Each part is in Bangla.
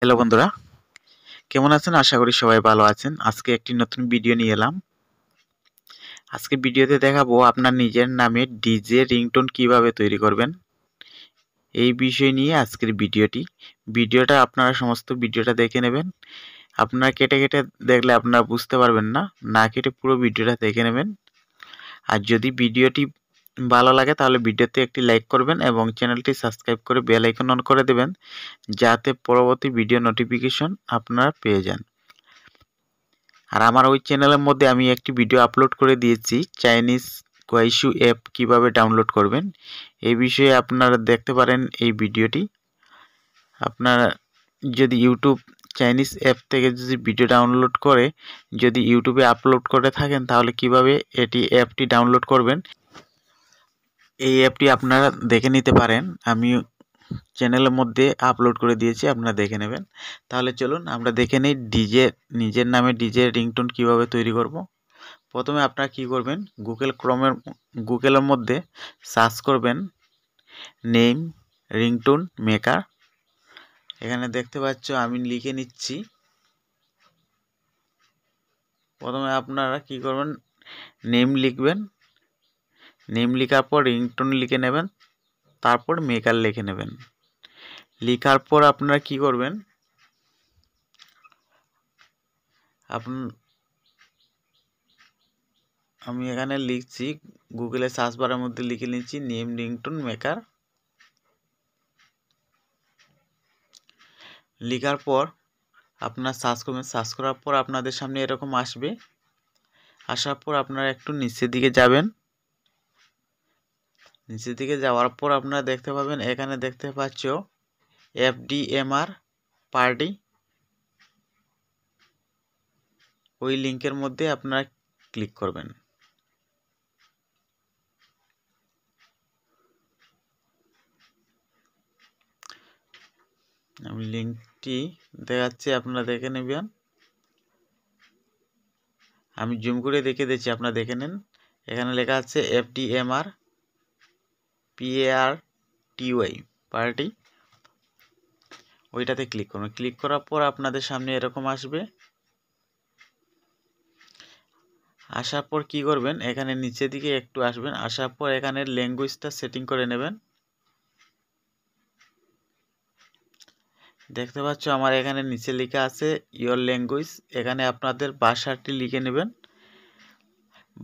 হ্যালো বন্ধুরা, কেমন আছেন? আশা করি সবাই ভালো আছেন। আজকে একটি নতুন ভিডিও নিয়ে এলাম। আজকে ভিডিওতে দেখাবো আপনার নিজের নামে ডিজে রিংটোন কিভাবে তৈরি করবেন। এই বিষয় নিয়ে আজকের ভিডিওটা আপনারা সমস্ত ভিডিওটা দেখে নেবেন। আপনারা কেটে কেটে দেখলে আপনারা বুঝতে পারবেন না, না কেটে পুরো ভিডিওটা দেখে নেবেন। আর যদি ভিডিওটি ভালো লাগে তাহলে ভিডিওতে একটি লাইক করবেন এবং চ্যানেলটি সাবস্ক্রাইব করে বেল আইকন অন করে দেবেন, যাতে পরবর্তী ভিডিও নোটিফিকেশন আপনারা পেয়ে যান। আর আমার ওই চ্যানেলের মধ্যে আমি একটি ভিডিও আপলোড করে দিয়েছি, চাইনিজ কোয়াইশু অ্যাপ কিভাবে ডাউনলোড করবেন। এই বিষয়ে আপনারা দেখতে পারেন এই ভিডিওটি। আপনারা যদি ইউটিউব চাইনিজ অ্যাপ থেকে যদি ভিডিও ডাউনলোড করে যদি ইউটিউবে আপলোড করে থাকেন, তাহলে কিভাবে অ্যাপটি ডাউনলোড করবেন এই অ্যাপটি আপনারা দেখে নিতে পারেন। আমি চ্যানেলের মধ্যে আপলোড করে দিয়েছি, আপনারা দেখে নেবেন। তাহলে চলুন আমরা দেখে নিই নিজের নামে ডিজে রিংটোন কিভাবে তৈরি করব। প্রথমে আপনারা কি করবেন, গুগলের মধ্যে সার্চ করবেন নেম রিংটোন মেকার। এখানে দেখতে পাচ্ছ, আমি লিখে নিচ্ছি। প্রথমে আপনারা কি করবেন, নেম লিখবেন। নেম লেখার পর রিংটোন লিখে নেবেন, তারপর মেকার লিখে নেবেন। লেখার পর আপনারা কি করবেন, আমি এখানে লিখছি, গুগলে সার্চ বারের মধ্যে লিখে নিচ্ছি নেম রিংটোন মেকার। লেখার পর আপনারা সার্চ করবেন। সার্চ করার পর আপনাদের সামনে এরকম আসবে। আসার পর আপনারা একটু নিচের দিকে যাবেন। নিচের দিকে যাওয়ার পর আপনারা দেখতে পাবেন, এখানে দেখতে পাচ্ছ FDMR পার্টি। ওই লিঙ্কের মধ্যে আপনারা ক্লিক করবেন। আমি লিঙ্কটি দেখাচ্ছি, আপনারা দেখে নেবেন। আমি জুম করে দেখে দিচ্ছি, আপনারা দেখে নেন। এখানে লেখা আছে FDMR PARTY পার্টি। ওইটাতে ক্লিক করুন। ক্লিক করার পর আপনাদের সামনে এরকম আসবে। আসার পর কি করবেন, এখানে নিচের দিকে একটু আসবেন। আসার পর এখানে ল্যাঙ্গুয়েজটা সেটিং করে নেবেন। দেখতে পাচ্ছ আমার এখানে নিচে লেখা আছে ইয়োর ল্যাঙ্গুয়েজ। এখানে আপনাদের ভাষাটি লিখে নেবেন।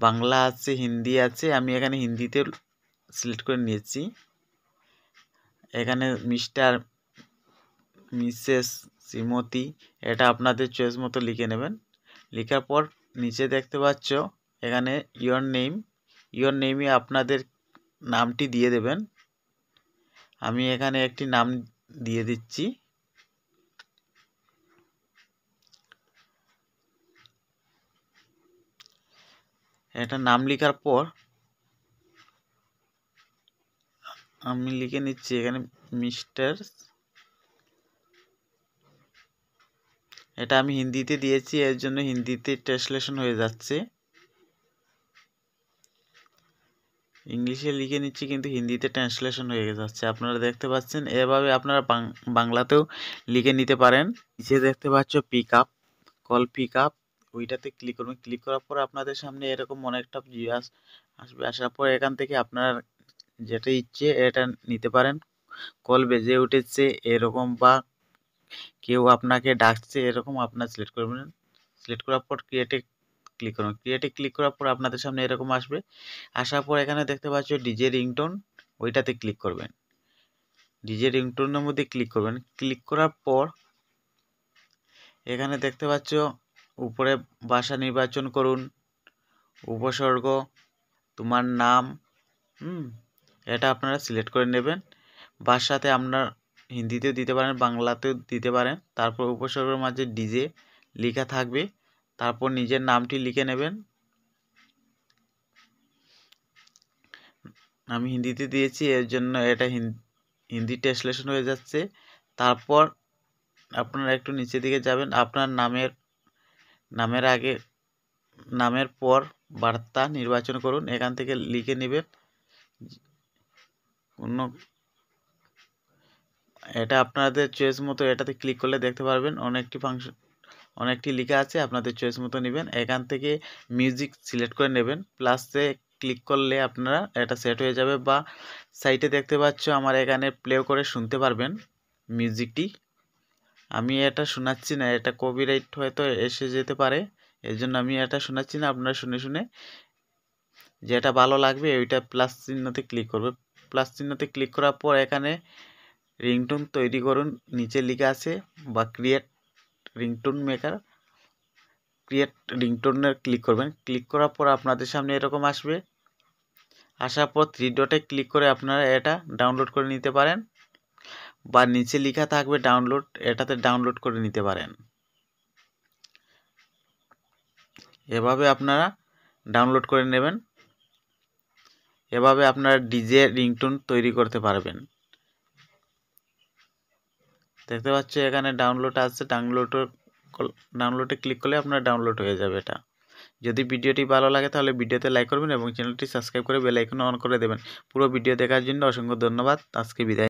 বাংলা আছে, হিন্দি আছে, আমি এখানে হিন্দিতে সিলেক্ট করে নিয়েছি। এখানে মিস্টার, মিসেস, শ্রীমতী, এটা আপনাদের চয়েস মতো লিখে নেবেন। লেখার পর নিচে দেখতে পাচ্ছ এখানে ইয়োর নেমে আপনাদের নামটি দিয়ে দেবেন। আমি এখানে একটি নাম দিয়ে দিচ্ছি। এটা নাম লেখার পর আমি লিখে নিচ্ছি এখানে মিস্টার। এটা আমি হিন্দিতে দিয়েছি, এর জন্য হিন্দিতে ট্রান্সলেশন হয়ে যাচ্ছে। ইংলিশে লিখে নিচ্ছি কিন্তু হিন্দিতে ট্রান্সলেশন হয়ে যাচ্ছে, আপনারা দেখতে পাচ্ছেন। এভাবে আপনারা বাংলাতেও লিখে নিতে পারেন। নিচে দেখতে পাচ্ছ কল পিক আপ, ওইটাতে ক্লিক করবেন। ক্লিক করার পর আপনাদের সামনে এরকম অনেকটা ভিউ আসবে। আসার পর এখান থেকে আপনার যেটা ইচ্ছে এটা নিতে পারেন। কল বেজে উঠেছে এরকম, বা কেউ আপনাকে ডাকছে এরকম আপনার সিলেক্ট করবেন। সিলেক্ট করার পর ক্রিয়েটে ক্লিক করুন। ক্রিয়েটে ক্লিক করার পর আপনাদের সামনে এরকম আসবে। আসার পর এখানে দেখতে পাচ্ছ ডিজে রিংটোন, ওইটাতে ক্লিক করবেন। ডিজে রিংটোনের মধ্যে ক্লিক করবেন। ক্লিক করার পর এখানে দেখতে পাচ্ছ উপরে ভাষা নির্বাচন করুন, উপসর্গ, তোমার নাম, এটা আপনারা সিলেক্ট করে নেবেন। ভাষাতে আপনার হিন্দিতেও দিতে পারেন, বাংলাতেও দিতে পারেন। তারপর উপসর্গের মাঝে ডিজে লেখা থাকবে, তারপর নিজের নামটি লিখে নেবেন। আমি হিন্দিতে দিয়েছি, এর জন্য এটা হিন্দি ট্রান্সলেশন হয়ে যাচ্ছে। তারপর আপনারা একটু নিচের দিকে যাবেন। আপনার নামের আগে, নামের পর বার্তা নির্বাচন করুন। এখান থেকে লিখে নেবেন এটা আপনাদের চয়েস মতো এটাতে ক্লিক করলে দেখতে পারবেন অনেকটি লেখা আছে, আপনাদের চয়েস মতো নেবেন। এখান থেকে মিউজিক সিলেক্ট করে নেবেন, প্লাসে ক্লিক করলে আপনারা এটা সেট হয়ে যাবে, বা সাইটে দেখতে পাচ্ছ আমার এখানে প্লে করে শুনতে পারবেন মিউজিকটি। আমি এটা শোনাচ্ছি না, এটা কপিরাইট হয়তো এসে যেতে পারে, এর জন্য আমি এটা শোনাচ্ছি না। আপনারা শুনে শুনে যেটা ভালো লাগবে ওইটা প্লাস চিহ্নতে ক্লিক করবে। প্লাস চিহ্নতে ক্লিক করার পর এখানে রিংটোন তৈরি করুন নিচে লেখা আছে, বা ক্রিয়েট রিংটোন মেকার, ক্রিয়েট রিংটোনে ক্লিক করবেন। ক্লিক করার পর আপনাদের সামনে এরকম আসবে, আসার পর 3 ডটে ক্লিক করে আপনারা এটা ডাউনলোড করে নিতে পারেন, বা নিচে লেখা থাকবে ডাউনলোড, এটাতে ডাউনলোড করে নিতে পারেন। এভাবে আপনারা ডাউনলোড করে নেবেন, এভাবে আপনারা ডিজে রিংটোন তৈরি করতে পারবেন। দেখতে পাচ্ছ এখানে ডাউনলোড আছে, ডাউনলোডে ক্লিক করলে আপনার ডাউনলোড হয়ে যাবে এটা। যদি ভিডিওটি ভালো লাগে তাহলে ভিডিওতে লাইক করবেন এবং চ্যানেলটি সাবস্ক্রাইব করে বেল আইকন অন করে দেবেন। পুরো ভিডিও দেখার জন্য অসংখ্য ধন্যবাদ। আজকে বিদায়।